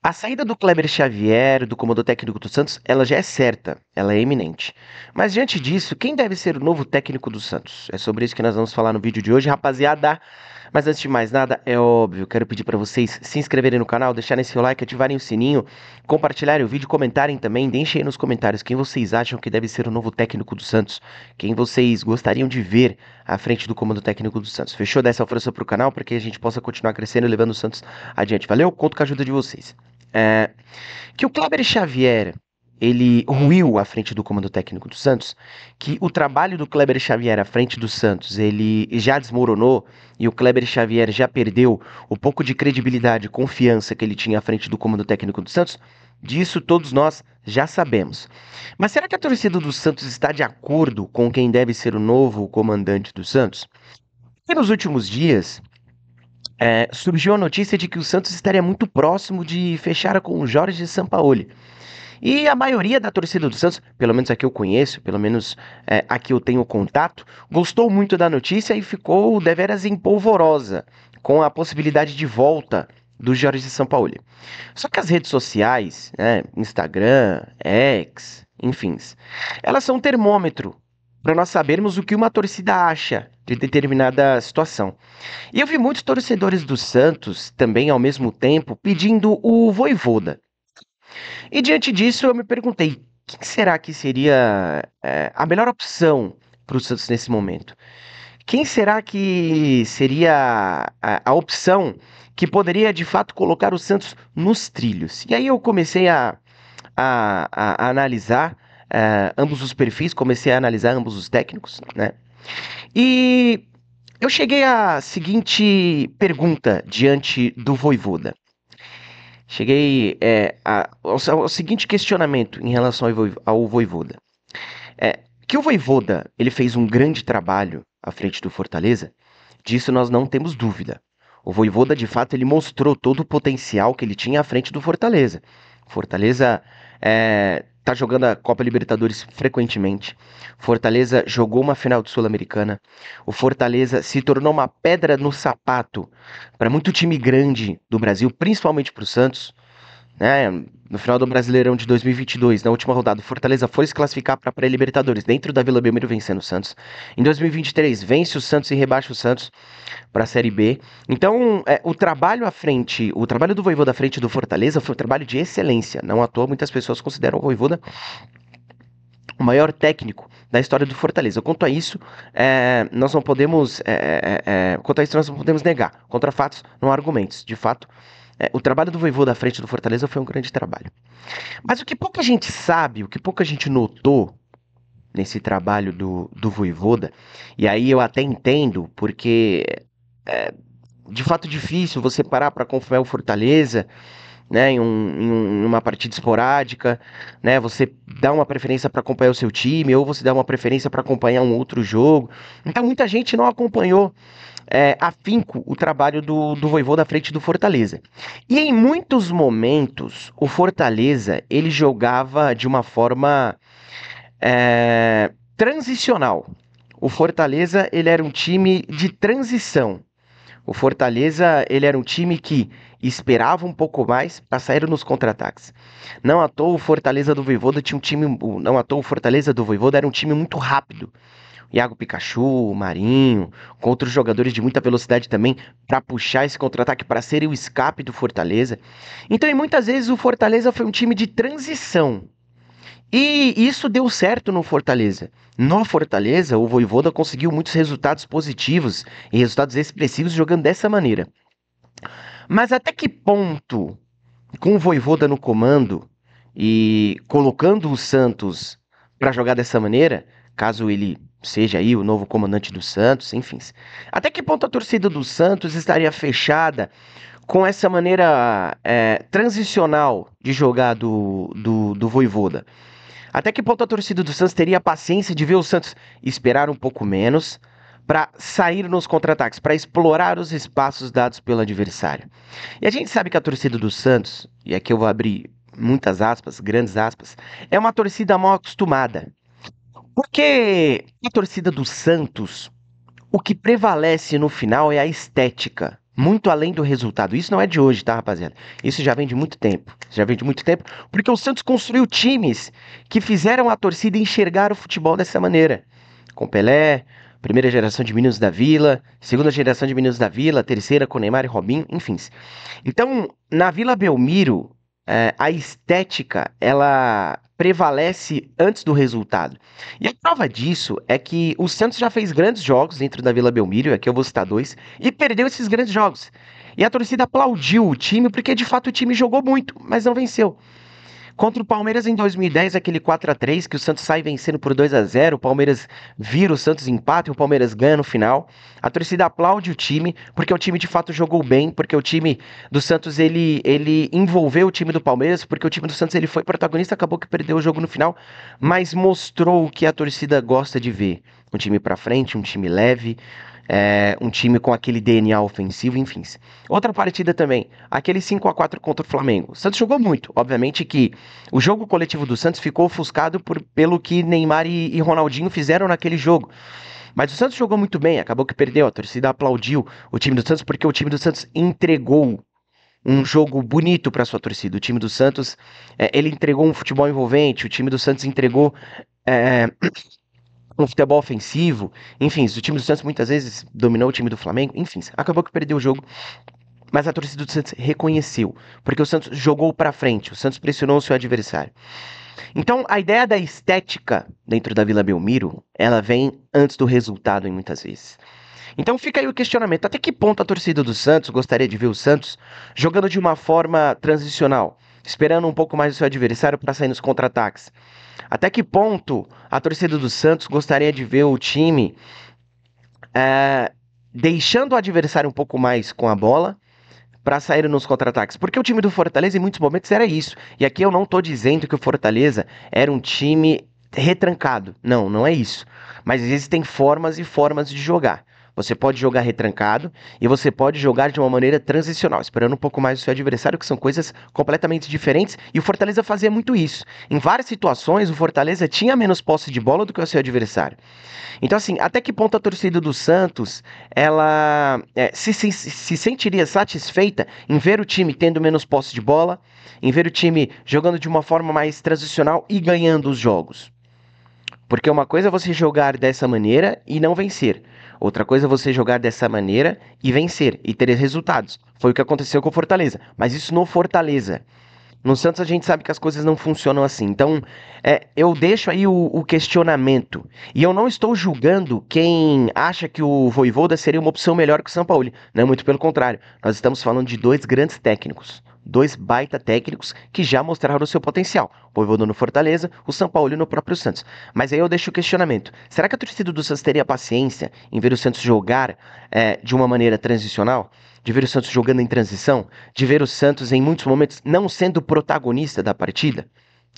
A saída do Kleber Xavier, do comando técnico do Santos, ela já é certa, ela é eminente. Mas diante disso, quem deve ser o novo técnico do Santos? É sobre isso que nós vamos falar no vídeo de hoje, rapaziada. Mas antes de mais nada, é óbvio, quero pedir para vocês se inscreverem no canal, deixarem seu like, ativarem o sininho, compartilharem o vídeo, comentarem também, deixem aí nos comentários quem vocês acham que deve ser o novo técnico do Santos, quem vocês gostariam de ver à frente do comando técnico do Santos. Fechou? Dá essa força pro canal para que a gente possa continuar crescendo e levando o Santos adiante. Valeu? Conto com a ajuda de vocês. É, que o Kleber Xavier ele ruiu à frente do comando técnico do Santos, que o trabalho do Kleber Xavier à frente do Santos ele já desmoronou e o Kleber Xavier já perdeu o pouco de credibilidade e confiança que ele tinha à frente do comando técnico do Santos, disso todos nós já sabemos. Mas será que a torcida do Santos está de acordo com quem deve ser o novo comandante do Santos? E nos últimos dias, surgiu a notícia de que o Santos estaria muito próximo de fechar com o Jorge Sampaoli. E a maioria da torcida do Santos, pelo menos a que eu conheço, pelo menos a que eu tenho contato, gostou muito da notícia e ficou deveras empolvorosa com a possibilidade de volta do Jorge Sampaoli. Só que as redes sociais, né, Instagram, X, enfim, elas são um termômetro para nós sabermos o que uma torcida acha de determinada situação. E eu vi muitos torcedores do Santos também ao mesmo tempo pedindo o Vojvoda. E diante disso eu me perguntei, quem será que seria a melhor opção para o Santos nesse momento? Quem será que seria a opção que poderia de fato colocar o Santos nos trilhos? E aí eu comecei a analisar ambos os perfis, comecei a analisar ambos os técnicos, né? E eu cheguei à seguinte pergunta diante do Vojvoda. Cheguei ao seguinte questionamento em relação ao Vojvoda. Que o Vojvoda ele fez um grande trabalho à frente do Fortaleza, disso nós não temos dúvida. O Vojvoda, de fato, ele mostrou todo o potencial que ele tinha à frente do Fortaleza. Fortaleza tá jogando a Copa Libertadores frequentemente. Fortaleza jogou uma final de Sul-Americana. O Fortaleza se tornou uma pedra no sapato para muito time grande do Brasil, principalmente para o Santos, né? No final do Brasileirão de 2022, na última rodada, o Fortaleza foi se classificar para a pré-Libertadores dentro da Vila Belmiro, vencendo o Santos. Em 2023, vence o Santos e rebaixa o Santos para a Série B. Então, o trabalho à frente, o trabalho do Vojvoda à frente do Fortaleza foi um trabalho de excelência. Não à toa, muitas pessoas consideram o Vojvoda o maior técnico da história do Fortaleza. Quanto a isso, nós não podemos, quanto a isso nós não podemos negar. Contra fatos, não há argumentos. De fato, o trabalho do Vojvoda à frente do Fortaleza foi um grande trabalho. Mas o que pouca gente sabe, o que pouca gente notou nesse trabalho do Vojvoda, e aí eu até entendo, porque é de fato difícil você parar para acompanhar o Fortaleza, né, em uma partida esporádica, né, você dá uma preferência para acompanhar o seu time, ou você dá uma preferência para acompanhar um outro jogo. Então muita gente não acompanhou afinco o trabalho do Vojvoda à frente do Fortaleza. E em muitos momentos, o Fortaleza ele jogava de uma forma transicional. O Fortaleza ele era um time de transição. O Fortaleza ele era um time que esperava um pouco mais para sair nos contra-ataques. Não à toa o Fortaleza do Vojvoda tinha um time, não à toa o Fortaleza do Vojvoda era um time muito rápido. Iago Pikachu, o Marinho, com outros jogadores de muita velocidade também, para puxar esse contra-ataque, para ser o escape do Fortaleza. Então, e muitas vezes o Fortaleza foi um time de transição. E isso deu certo no Fortaleza. No Fortaleza, o Vojvoda conseguiu muitos resultados positivos e resultados expressivos jogando dessa maneira. Mas até que ponto, com o Vojvoda no comando e colocando o Santos para jogar dessa maneira, caso ele seja aí o novo comandante do Santos, enfim. Até que ponto a torcida do Santos estaria fechada com essa maneira transicional de jogar do Vojvoda? Até que ponto a torcida do Santos teria a paciência de ver o Santos esperar um pouco menos para sair nos contra-ataques, para explorar os espaços dados pelo adversário? E a gente sabe que a torcida do Santos, e aqui eu vou abrir muitas aspas, grandes aspas, é uma torcida mal acostumada. Porque a torcida do Santos, o que prevalece no final é a estética, muito além do resultado. Isso não é de hoje, tá, rapaziada? Isso já vem de muito tempo. Já vem de muito tempo, porque o Santos construiu times que fizeram a torcida enxergar o futebol dessa maneira. Com Pelé, primeira geração de meninos da Vila, segunda geração de meninos da Vila, terceira com Neymar e Robinho, enfim. Então, na Vila Belmiro, a estética, ela prevalece antes do resultado. E a prova disso é que o Santos já fez grandes jogos dentro da Vila Belmiro, aqui eu vou citar dois, e perdeu esses grandes jogos. E a torcida aplaudiu o time porque de fato o time jogou muito, mas não venceu. Contra o Palmeiras em 2010, aquele 4-3 que o Santos sai vencendo por 2-0, o Palmeiras vira, o Santos empata e o Palmeiras ganha no final. A torcida aplaude o time, porque o time de fato jogou bem, porque o time do Santos ele envolveu o time do Palmeiras, porque o time do Santos ele foi protagonista, acabou que perdeu o jogo no final, mas mostrou o que a torcida gosta de ver. Um time pra frente, um time leve, um time com aquele DNA ofensivo, enfim. Outra partida também, aquele 5-4 contra o Flamengo. O Santos jogou muito, obviamente que o jogo coletivo do Santos ficou ofuscado pelo que Neymar e Ronaldinho fizeram naquele jogo. Mas o Santos jogou muito bem, acabou que perdeu, a torcida aplaudiu o time do Santos porque o time do Santos entregou um jogo bonito para sua torcida. O time do Santos, ele entregou um futebol envolvente, o time do Santos entregou é, um futebol ofensivo, enfim, o time do Santos muitas vezes dominou o time do Flamengo, enfim, acabou que perdeu o jogo, mas a torcida do Santos reconheceu, porque o Santos jogou para frente, o Santos pressionou o seu adversário. Então, a ideia da estética dentro da Vila Belmiro, ela vem antes do resultado em muitas vezes. Então fica aí o questionamento, até que ponto a torcida do Santos gostaria de ver o Santos jogando de uma forma transicional, esperando um pouco mais do seu adversário para sair nos contra-ataques? Até que ponto a torcida do Santos gostaria de ver o time é, deixando o adversário um pouco mais com a bola para sair nos contra-ataques? Porque o time do Fortaleza em muitos momentos era isso. E aqui eu não estou dizendo que o Fortaleza era um time retrancado. Não, não é isso. Mas existem formas e formas de jogar. Você pode jogar retrancado e você pode jogar de uma maneira transicional, esperando um pouco mais do seu adversário, que são coisas completamente diferentes. E o Fortaleza fazia muito isso. Em várias situações, o Fortaleza tinha menos posse de bola do que o seu adversário. Então, assim, até que ponto a torcida do Santos ela se sentiria satisfeita em ver o time tendo menos posse de bola, em ver o time jogando de uma forma mais transicional e ganhando os jogos? Porque uma coisa é você jogar dessa maneira e não vencer. Outra coisa é você jogar dessa maneira e vencer e ter resultados. Foi o que aconteceu com o Fortaleza. Mas isso no Fortaleza. No Santos a gente sabe que as coisas não funcionam assim. Então, eu deixo aí o questionamento. E eu não estou julgando quem acha que o Vojvoda seria uma opção melhor que o Sampaoli. Não, muito pelo contrário. Nós estamos falando de dois grandes técnicos. Dois baita técnicos que já mostraram o seu potencial. O Vojvoda no Fortaleza, o Sampaoli no próprio Santos. Mas aí eu deixo o questionamento. Será que a torcida do Santos teria paciência em ver o Santos jogar de uma maneira transicional? De ver o Santos jogando em transição, de ver o Santos em muitos momentos não sendo protagonista da partida?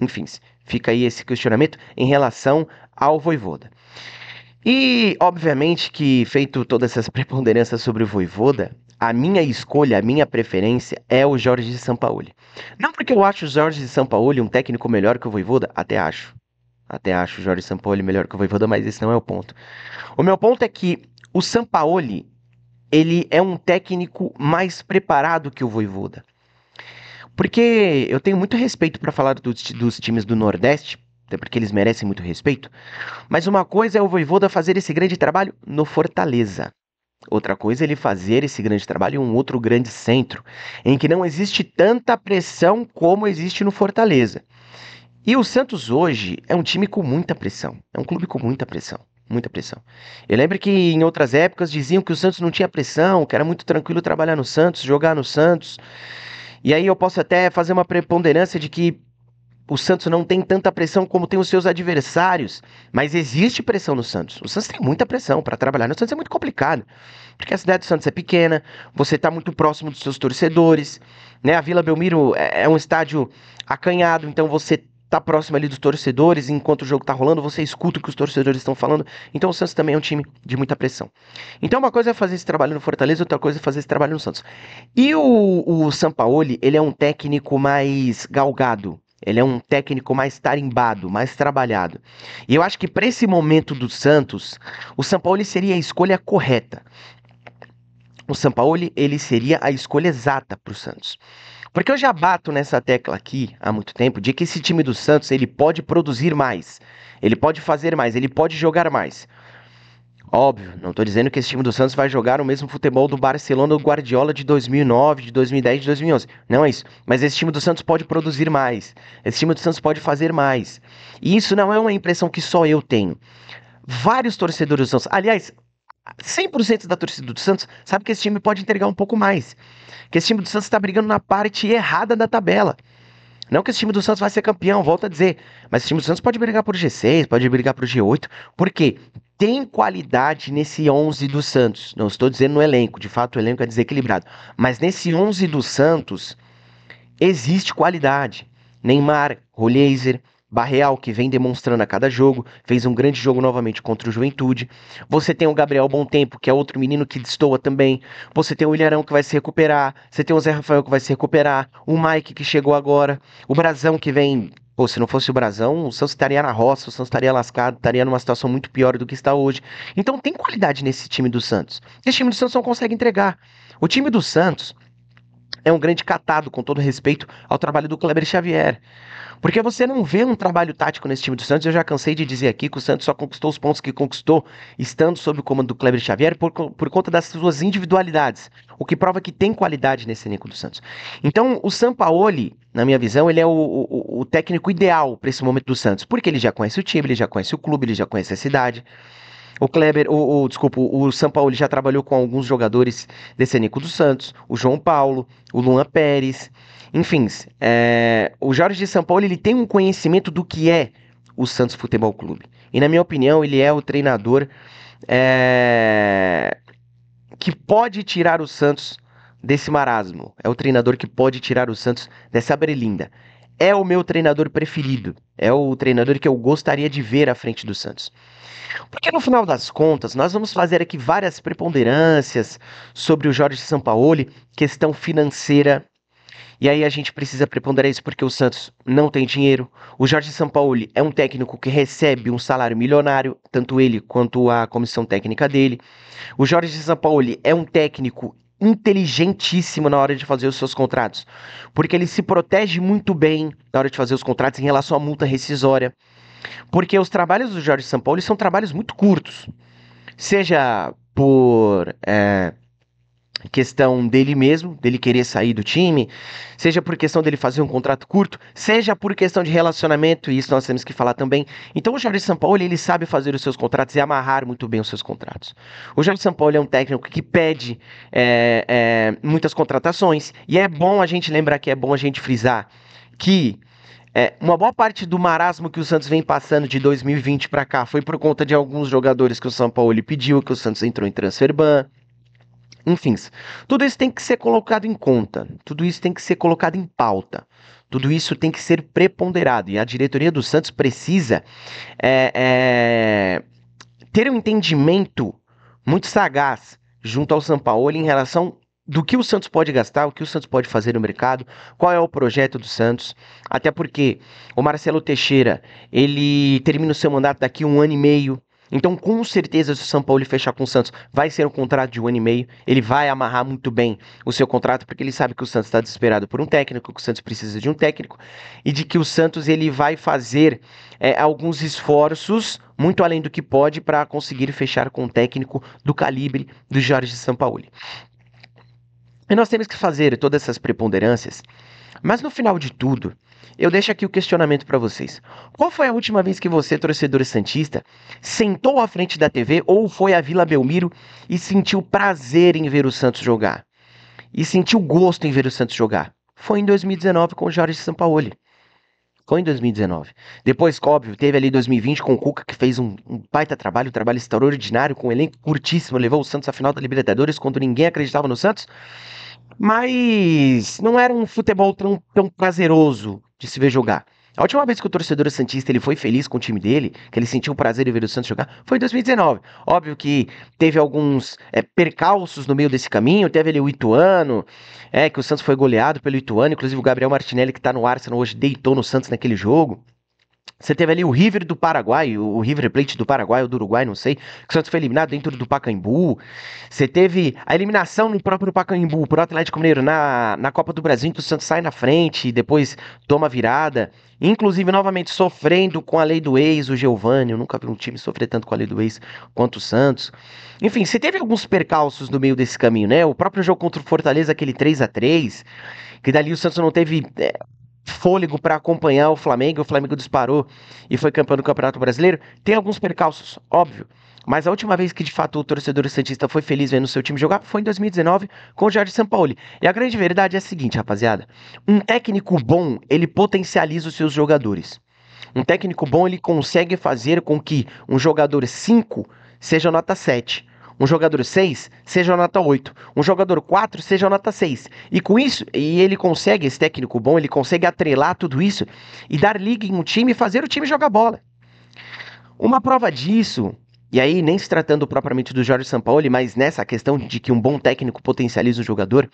Enfim, fica aí esse questionamento em relação ao Vojvoda. E, obviamente, que feito todas essas preponderâncias sobre o Vojvoda, a minha escolha, a minha preferência é o Jorge Sampaoli. Não porque eu acho o Jorge Sampaoli um técnico melhor que o Vojvoda, até acho. Até acho o Jorge Sampaoli melhor que o Vojvoda, mas esse não é o ponto. O meu ponto é que o Sampaoli ele é um técnico mais preparado que o Vojvoda. Porque eu tenho muito respeito para falar dos times do Nordeste, até porque eles merecem muito respeito, mas uma coisa é o Vojvoda fazer esse grande trabalho no Fortaleza. Outra coisa é ele fazer esse grande trabalho em um outro grande centro, em que não existe tanta pressão como existe no Fortaleza. E o Santos hoje é um time com muita pressão, é um clube com muita pressão. Muita pressão. Eu lembro que em outras épocas diziam que o Santos não tinha pressão, que era muito tranquilo trabalhar no Santos, jogar no Santos. E aí eu posso até fazer uma preponderância de que o Santos não tem tanta pressão como tem os seus adversários, mas existe pressão no Santos. O Santos tem muita pressão para trabalhar. No Santos é muito complicado, porque a cidade do Santos é pequena, você está muito próximo dos seus torcedores, né? A Vila Belmiro é um estádio acanhado, então você tá próximo ali dos torcedores, enquanto o jogo tá rolando, você escuta o que os torcedores estão falando. Então o Santos também é um time de muita pressão. Então uma coisa é fazer esse trabalho no Fortaleza, outra coisa é fazer esse trabalho no Santos. E o Sampaoli, ele é um técnico mais galgado. Ele é um técnico mais tarimbado, mais trabalhado. E eu acho que para esse momento do Santos, o Sampaoli seria a escolha correta. o Sampaoli, ele seria a escolha exata para o Santos. Porque eu já bato nessa tecla aqui há muito tempo de que esse time do Santos, ele pode produzir mais, ele pode fazer mais, ele pode jogar mais. Óbvio, não estou dizendo que esse time do Santos vai jogar o mesmo futebol do Barcelona ou Guardiola de 2009, de 2010, de 2011. Não é isso. Mas esse time do Santos pode produzir mais. Esse time do Santos pode fazer mais. E isso não é uma impressão que só eu tenho. Vários torcedores do Santos, aliás, 100% da torcida do Santos sabe que esse time pode entregar um pouco mais. Que esse time do Santos está brigando na parte errada da tabela. Não que esse time do Santos vai ser campeão, volto a dizer. Mas esse time do Santos pode brigar por G6, pode brigar por G8. Por quê? Tem qualidade nesse 11 do Santos. Não estou dizendo no elenco, de fato o elenco é desequilibrado. Mas nesse 11 do Santos existe qualidade. Neymar, Rollieser, Barreal, que vem demonstrando a cada jogo, fez um grande jogo novamente contra o Juventude. Você tem o Gabriel Bontempo, que é outro menino que destoa também. Você tem o Ilharão, que vai se recuperar. Você tem o Zé Rafael, que vai se recuperar. O Mike, que chegou agora. O Brazão, que vem... Pô, se não fosse o Brazão, o Santos estaria na roça, o Santos estaria lascado, estaria numa situação muito pior do que está hoje. Então tem qualidade nesse time do Santos. Esse time do Santos não consegue entregar. O time do Santos é um grande catado, com todo respeito ao trabalho do Kleber Xavier. Porque você não vê um trabalho tático nesse time do Santos. Eu já cansei de dizer aqui que o Santos só conquistou os pontos que conquistou estando sob o comando do Kleber Xavier por conta das suas individualidades, o que prova que tem qualidade nesse elenco do Santos. Então, o Sampaoli, na minha visão, ele é o técnico ideal para esse momento do Santos, porque ele já conhece o time, ele já conhece o clube, ele já conhece a cidade. O Kleber, desculpa, o Sampaoli já trabalhou com alguns jogadores desse elenco do Santos, o João Paulo, o Luan Pérez, enfim, o Jorge Sampaoli, ele tem um conhecimento do que é o Santos Futebol Clube. E na minha opinião, ele é o treinador que pode tirar o Santos desse marasmo. É o treinador que pode tirar o Santos dessa berlinda. É o meu treinador preferido. É o treinador que eu gostaria de ver à frente do Santos. Porque no final das contas, nós vamos fazer aqui várias preponderâncias sobre o Jorge Sampaoli, questão financeira. E aí a gente precisa preponderar isso porque o Santos não tem dinheiro. O Jorge Sampaoli é um técnico que recebe um salário milionário, tanto ele quanto a comissão técnica dele. O Jorge Sampaoli é um técnico inteligentíssimo na hora de fazer os seus contratos, porque ele se protege muito bem na hora de fazer os contratos em relação à multa rescisória. Porque os trabalhos do Jorge Sampaoli são trabalhos muito curtos. Seja por questão dele mesmo, dele querer sair do time, seja por questão dele fazer um contrato curto, seja por questão de relacionamento, e isso nós temos que falar também. Então o Jorge Sampaoli, ele sabe fazer os seus contratos e amarrar muito bem os seus contratos. O Jorge Sampaoli é um técnico que pede muitas contratações, e é bom a gente lembrar que é bom a gente frisar que uma boa parte do marasmo que o Santos vem passando de 2020 para cá foi por conta de alguns jogadores que o Sampaoli pediu, que o Santos entrou em transfer ban. Enfim, tudo isso tem que ser colocado em conta, tudo isso tem que ser colocado em pauta, tudo isso tem que ser preponderado. E a diretoria do Santos precisa ter um entendimento muito sagaz junto ao Sampaoli em relação do que o Santos pode gastar, o que o Santos pode fazer no mercado, qual é o projeto do Santos, até porque o Marcelo Teixeira, ele termina o seu mandato daqui a 1 ano e meio, então com certeza se o Sampaoli fechar com o Santos, vai ser um contrato de 1 ano e meio, ele vai amarrar muito bem o seu contrato, porque ele sabe que o Santos está desesperado por um técnico, que o Santos precisa de um técnico, e de que o Santos ele vai fazer alguns esforços, muito além do que pode, para conseguir fechar com um técnico do calibre do Jorge Sampaoli. E nós temos que fazer todas essas preponderâncias, mas no final de tudo, eu deixo aqui o questionamento para vocês. Qual foi a última vez que você, torcedor santista, sentou à frente da TV ou foi à Vila Belmiro e sentiu prazer em ver o Santos jogar? E sentiu gosto em ver o Santos jogar? Foi em 2019 com o Jorge Sampaoli. Foi em 2019. Depois, óbvio, teve ali 2020 com o Cuca, que fez um baita trabalho, um trabalho extraordinário, com um elenco curtíssimo, levou o Santos à final da Libertadores quando ninguém acreditava no Santos. Mas não era um futebol tão prazeroso de se ver jogar. A última vez que o torcedor santista ele foi feliz com o time dele, que ele sentiu o prazer de ver o Santos jogar, foi em 2019. Óbvio que teve alguns percalços no meio desse caminho, teve ali o Ituano, que o Santos foi goleado pelo Ituano, inclusive o Gabriel Martinelli, que tá no Arsenal hoje, deitou no Santos naquele jogo. Você teve ali o River do Paraguai, o River Plate do Paraguai ou do Uruguai, não sei, que o Santos foi eliminado dentro do Pacaembu. Você teve a eliminação no próprio Pacaembu pro Atlético Mineiro na Copa do Brasil, que o Santos sai na frente e depois toma virada. Inclusive, novamente, sofrendo com a lei do ex, o Giovani. Eu nunca vi um time sofrer tanto com a lei do ex quanto o Santos. Enfim, você teve alguns percalços no meio desse caminho, né? O próprio jogo contra o Fortaleza, aquele 3-3, que dali o Santos não teve fôlego para acompanhar o Flamengo disparou e foi campeão do Campeonato Brasileiro. Tem alguns percalços, óbvio, mas a última vez que de fato o torcedor santista foi feliz vendo o seu time jogar foi em 2019 com o Jorge Sampaoli. E a grande verdade é a seguinte, rapaziada: um técnico bom, ele potencializa os seus jogadores. Um técnico bom, ele consegue fazer com que um jogador 5 seja nota 7. Um jogador 6 seja nota 8. Um jogador 4 seja nota 6. E com isso, e ele consegue, esse técnico bom, ele consegue atrelar tudo isso e dar liga em um time e fazer o time jogar bola. Uma prova disso, e aí nem se tratando propriamente do Jorge Sampaoli, mas nessa questão de que um bom técnico potencializa o jogador,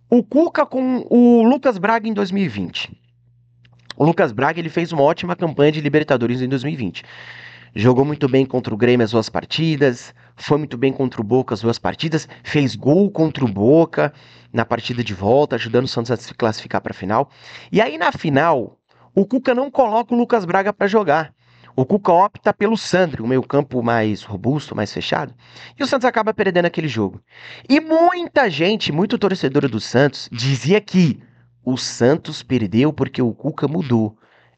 o Cuca com o Lucas Braga em 2020. O Lucas Braga, ele fez uma ótima campanha de Libertadores em 2020. Jogou muito bem contra o Grêmio as duas partidas, foi muito bem contra o Boca as duas partidas, fez gol contra o Boca na partida de volta, ajudando o Santos a se classificar para a final. E aí na final, o Cuca não coloca o Lucas Braga para jogar. O Cuca opta pelo Sandro, um meio-campo mais robusto, mais fechado, e o Santos acaba perdendo aquele jogo. E muita gente, muito torcedora do Santos, dizia que o Santos perdeu porque o Cuca mudou.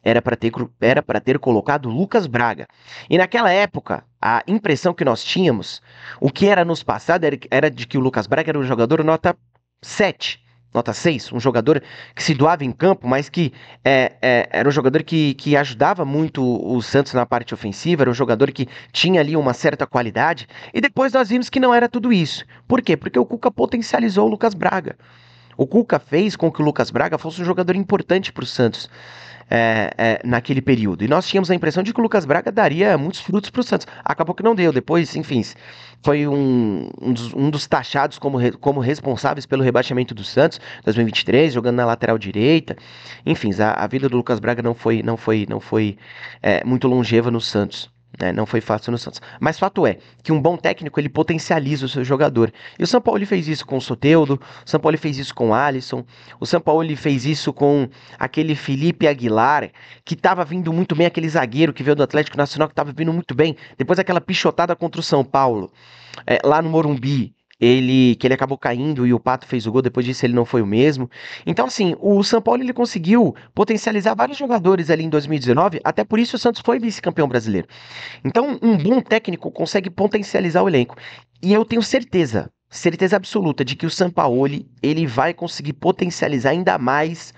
Era para ter colocado o Lucas Braga. E naquela época, a impressão que nós tínhamos, o que era nos passado, era de que o Lucas Braga era um jogador nota 7, nota 6, um jogador que se doava em campo, mas que era um jogador que ajudava muito o Santos na parte ofensiva, era um jogador que tinha ali uma certa qualidade, e depois nós vimos que não era tudo isso. Por quê? Porque o Cuca potencializou o Lucas Braga. O Cuca fez com que o Lucas Braga fosse um jogador importante para o Santos naquele período. E nós tínhamos a impressão de que o Lucas Braga daria muitos frutos para o Santos. Acabou que não deu. Depois, enfim, foi um dos taxados como responsáveis pelo rebaixamento do Santos 2023, jogando na lateral direita. Enfim, a vida do Lucas Braga não foi muito longeva no Santos. Né? Não foi fácil no Santos. Mas fato é que um bom técnico ele potencializa o seu jogador. E o Sampaoli fez isso com o Soteldo, o Sampaoli fez isso com o Alisson, o Sampaoli fez isso com aquele Felipe Aguilar, que estava vindo muito bem, aquele zagueiro que veio do Atlético Nacional, que estava vindo muito bem. Depois daquela pichotada contra o São Paulo, lá no Morumbi. Que ele acabou caindo e o Pato fez o gol, depois disso ele não foi o mesmo. Então, assim, o São Paulo ele conseguiu potencializar vários jogadores ali em 2019, até por isso o Santos foi vice-campeão brasileiro. Então, um bom técnico consegue potencializar o elenco. E eu tenho certeza, certeza absoluta de que o Sampaoli, ele vai conseguir potencializar ainda mais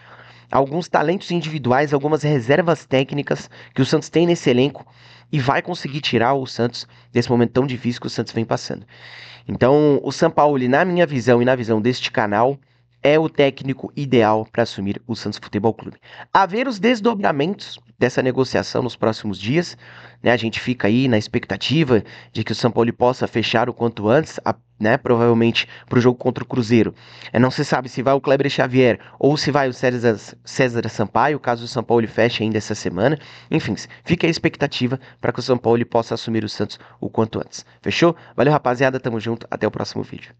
alguns talentos individuais, algumas reservas técnicas que o Santos tem nesse elenco e vai conseguir tirar o Santos desse momento tão difícil que o Santos vem passando. Então, o Sampaoli, na minha visão e na visão deste canal, é o técnico ideal para assumir o Santos Futebol Clube. A ver os desdobramentos dessa negociação nos próximos dias, né? A gente fica aí na expectativa de que o Sampaoli possa fechar o quanto antes, né? Provavelmente para o jogo contra o Cruzeiro. Não se sabe se vai o Kleber Xavier ou se vai o César Sampaio, caso o Sampaoli feche ainda essa semana. Enfim, fica a expectativa para que o Sampaoli possa assumir o Santos o quanto antes. Fechou? Valeu, rapaziada. Tamo junto. Até o próximo vídeo.